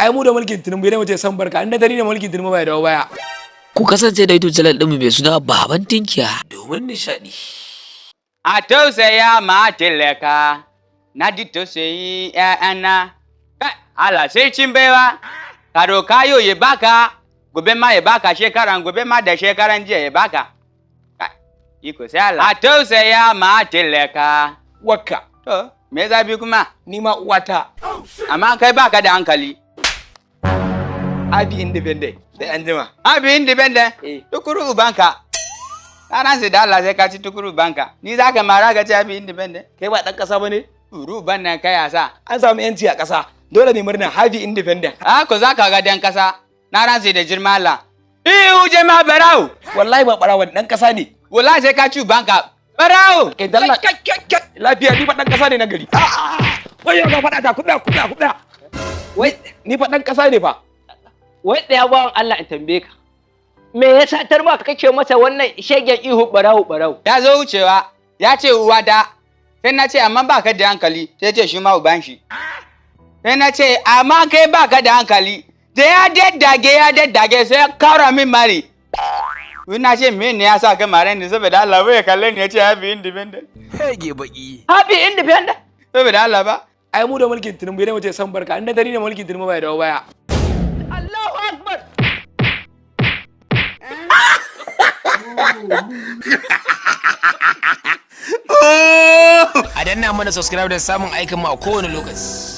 ai mu da mulkin Tinubu ne muke san barka, inda tani da mulkin Tinubu bai dawo baya. Ku kasance da YouTube channel ɗinmu mai suna Baban Tinkiya domin nishaɗi. A tausaya ma talaka, na ji tausayi ‘ya'yana. Allah sai cin baiwa, karo kayo ya baka, gobe ma ya baka shekaran, gobe ma da shekaran jiya ya baka. Iko sai Allah. A tausaya ma talaka. Wakka. To, me zabi kuma? Ni ma uwata. Amma kai baka da hankali. Abi independent da an jima. Abi independent? Tukuru ubanka. Ranar sai da Allah sai ka ci tukuru ubanka. Ni za ka mara ka ci abi independent? Kai ba ɗan ƙasa ba ne? Uban nan kai yasa. An samu yanci a ƙasa. Dole ne murna habi independent. Ko za ka ga dan ƙasa. Na ran sai da jirma Allah. Ihu jema barau. Wallahi ba ɓarawan ɗan ƙasa ne. Wallahi sai ka ci ubanka. Barau. Kai dalla. Lafiya ni ba ɗan ƙasa ne na gari. Wai yau ka faɗa ta kuɗa. Wai ni fa ɗan ƙasa ne fa. Wai ɗaya bawan Allah in tambaye ka. Me yasa tarma kake masa wannan shegen ihu barau? Ya zo wucewa, ya ce uwa da. Sai na ce amma ba ka da hankali, sai ce shi ma uban shi. Sai na ce amma kai ba ka da hankali. Da ya daddage sai ya kara min mari. Na ce me ne ya sa ka mare ni saboda Allah bai kalle ni ya ce happy independent. Hege baki. Happy independent? Saboda Allah ba. Ai mu da mulkin Tinubu ne muke san barka, inda tani da mulkin Tinubu bai dawo baya. Allahu Akbar. A danna mana subscribe da samun aikin mu a kowane lokaci.